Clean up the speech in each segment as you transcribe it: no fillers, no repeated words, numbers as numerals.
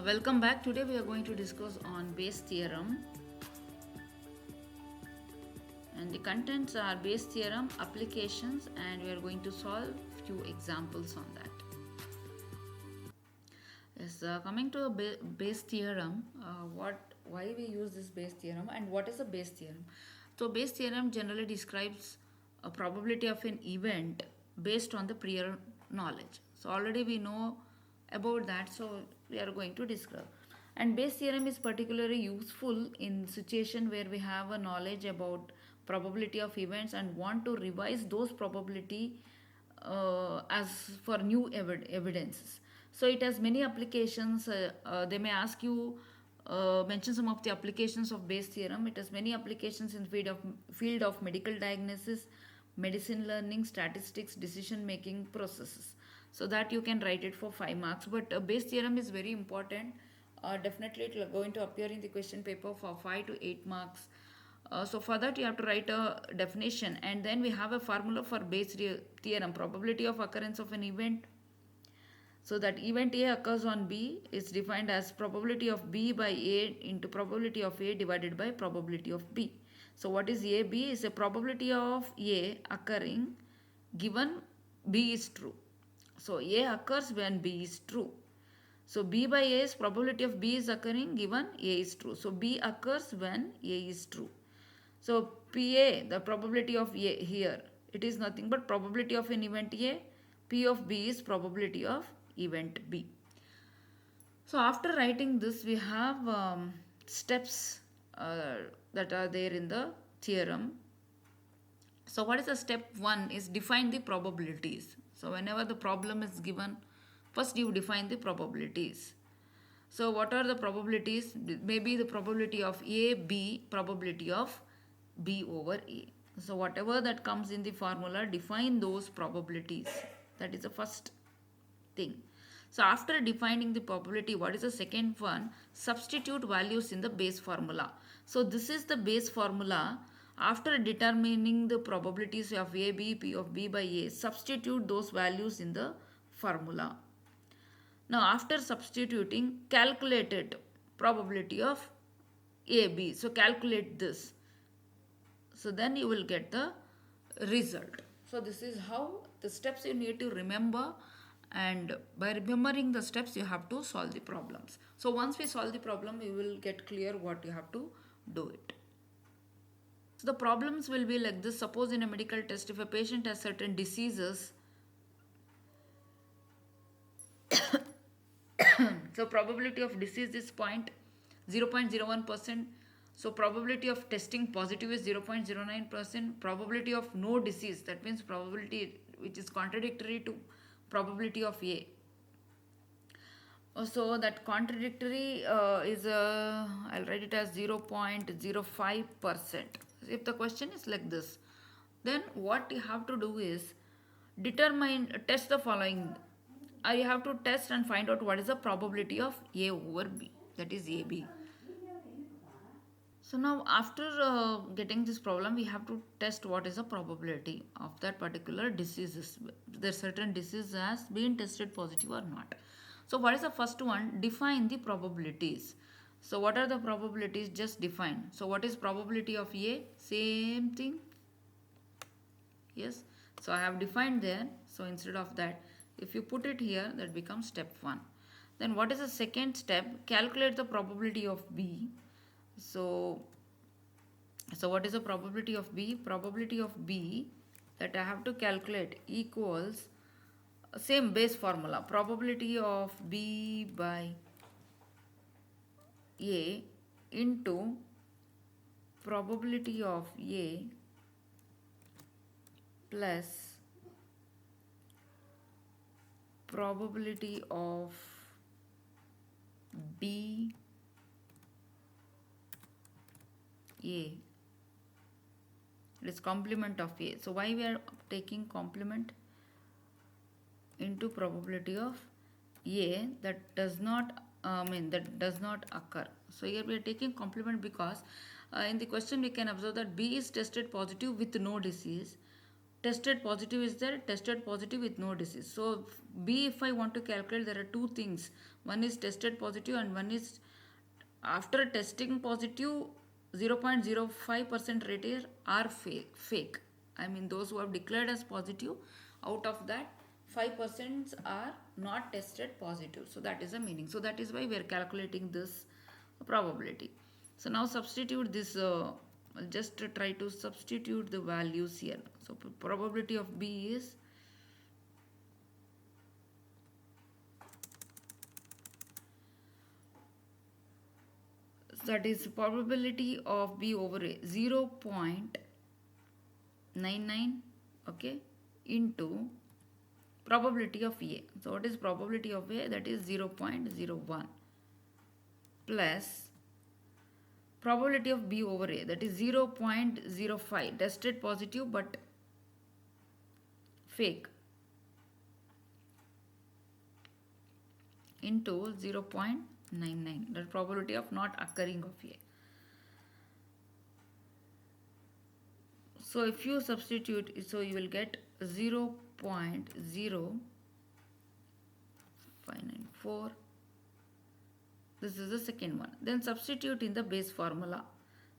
Welcome back. Today we are going to discuss on Bayes theorem, and the contents are Bayes theorem applications, and we are going to solve few examples on that. Yes, coming to Bayes theorem, why we use this Bayes theorem and what is a Bayes theorem? So Bayes theorem generally describes a probability of an event based on the prior knowledge. So already we know about that, so we are going to discuss. And Bayes theorem is particularly useful in situation where we have a knowledge about probability of events and want to revise those probability as for new evidences. So it has many applications. They may ask you mention some of the applications of Bayes theorem. It has many applications in the field of medical diagnosis, medicine learning, statistics, decision making processes. So that you can write it for 5 marks. But Bayes theorem is very important. Definitely it will going to appear in the question paper for 5 to 8 marks. So for that you have to write a definition, and then we have a formula for Bayes theorem, probability of occurrence of an event. So that event A occurs on B is defined as probability of B by A into probability of A divided by probability of B. So what is A? B is a probability of A occurring given B is true. So A occurs when B is true. So B by A is probability of B is occurring given A is true. So B occurs when A is true. So PA, the probability of A here, it is nothing but probability of an event A. P of B is probability of event B. So after writing this, we have steps that are there in the theorem. So what is the step 1 is define the probabilities. So whenever the problem is given, first you define the probabilities. So what are the probabilities? Maybe the probability of A, B, probability of B over A. So whatever that comes in the formula, define those probabilities. That is the first thing. So after defining the probability, what is the second one? Substitute values in the Bayes formula. So this is the Bayes formula. After determining the probabilities of A, B, P of B by A, substitute those values in the formula. Now after substituting, calculate probability of A, B. So calculate this. So then you will get the result. So this is how the steps you need to remember, and by remembering the steps you have to solve the problems. So once we solve the problem, you will get clear what you have to do it. So the problems will be like this. Suppose in a medical test, if a patient has certain diseases, so probability of disease is 0.01%. So probability of testing positive is 0.09%. Probability of no disease, that means probability which is contradictory to probability of A. So that contradictory is, I'll write it as 0.05%. If the question is like this, then what you have to do is test the following. You have to test and find out what is the probability of A over B, that is AB. So now after getting this problem, we have to test what is the probability of that particular diseases. There certain disease has been tested positive or not. So what is the first one? Define the probabilities. So what are the probabilities? Just define. So what is probability of A? Same thing. Yes. So I have defined there. So instead of that, if you put it here, that becomes step 1. Then what is the second step? Calculate the probability of B. So what is the probability of B? Probability of B that I have to calculate equals same Bayes formula. Probability of B by A into probability of A plus probability of B A. It is complement of A. So why we are taking complement? Into probability of A that does not occur. So here we are taking complement because in the question we can observe that B is tested positive with no disease, Tested positive is there, tested positive with no disease. So B, if I want to calculate, there are two things. One is tested positive and one is after testing positive, 0.05% rate are fake. I mean those who have declared as positive, out of that 5% are not tested positive. So that is the meaning. So that is why we are calculating this probability. So now substitute this, I'll just try to substitute the values here. So probability of B is that is probability of B over A 0.99, okay, into probability of A. So what is probability of A? That is 0.01 plus probability of B over A, that is 0.05, tested positive but fake, into 0.99, the probability of not occurring of A. So if you substitute, so you will get 0.0594. This is the second one. Then substitute in the base formula.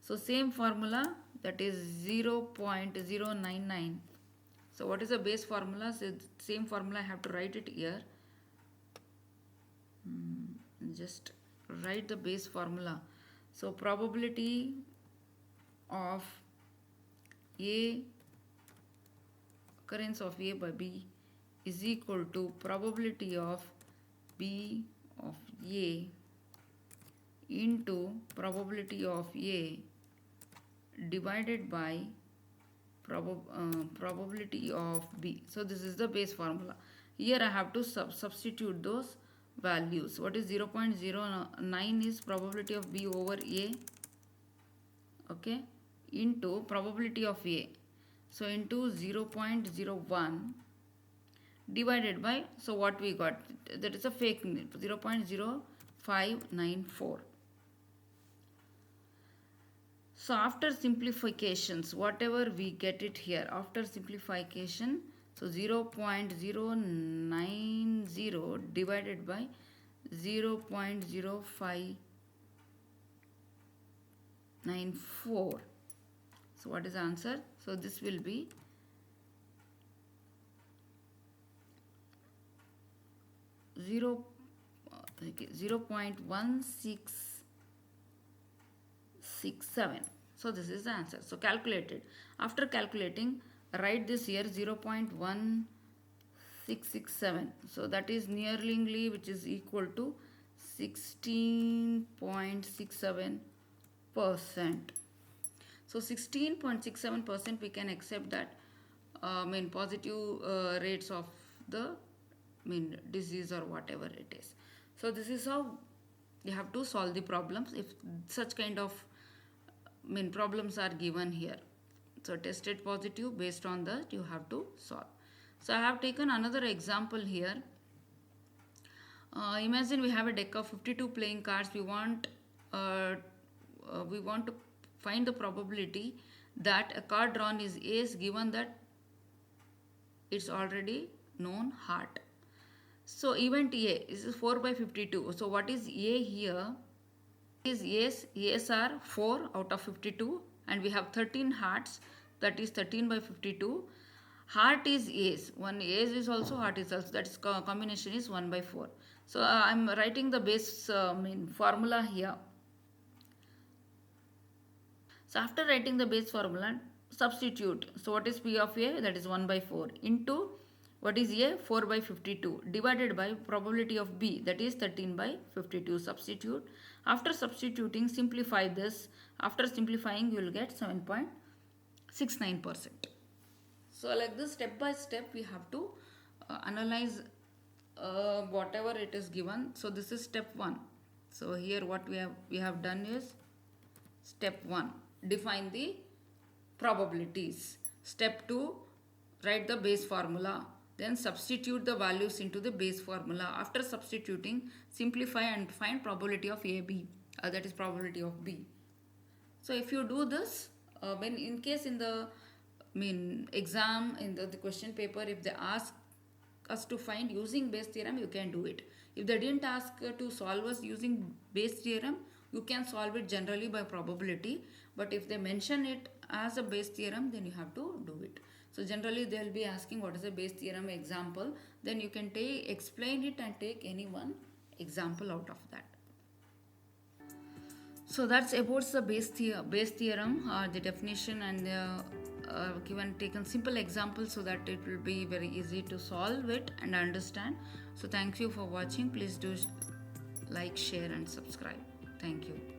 So same formula, that is 0.099. So what is the base formula? So same formula, I have to write it here. Just write the base formula. So probability of A, occurrence of A by B is equal to probability of B of A into probability of A divided by probability of B. So this is the base formula. Here I have to substitute those values. What is 0.09 is probability of B over A, okay, into probability of A. So into 0.01 divided by, so what we got, that is a fake 0.0594. So after simplifications, whatever we get it here, after simplification, so 0.090 divided by 0.0594. So what is the answer? So this will be 0.1667. So this is the answer. So calculated. After calculating, write this here 0.1667. So that is nearly, which is equal to 16.67%. So 16.67% we can accept that positive rates of the disease or whatever it is. So this is how you have to solve the problems if such kind of problems are given here. So tested positive, based on that you have to solve. So I have taken another example here. Imagine we have a deck of 52 playing cards. We want to find the probability that a card drawn is ace given that it's already known heart. So event A is 4 by 52. So what is A here? Is ace. Ace are 4 out of 52 and we have 13 hearts, that is 13 by 52. Heart is ace. One ace is also heart is also, that is combination is 1 by 4. So I'm writing the base formula here. So after writing the base formula, substitute. So what is P of A? That is 1 by 4 into what is A? 4 by 52 divided by probability of B, that is 13 by 52. Substitute. After substituting, simplify this. After simplifying, you will get 7.69%. So like this, step by step we have to analyze whatever it is given. So this is step 1. So here what we have done is step 1, define the probabilities. Step 2, write the base formula. Then substitute the values into the base formula. After substituting, simplify and find probability of AB, that is probability of B. So if you do this, when in case in the exam in the question paper, if they ask us to find using Bayes theorem, you can do it. If they didn't ask to solve us using Bayes theorem, you can solve it generally by probability. But if they mention it as a Bayes theorem, then you have to do it. So generally they will be asking what is a Bayes theorem example. Then you can explain it and take any one example out of that. So that's about the Bayes theorem, the definition, and the given taken simple examples so that it will be very easy to solve it and understand. So thank you for watching. Please do like, share, and subscribe. Thank you.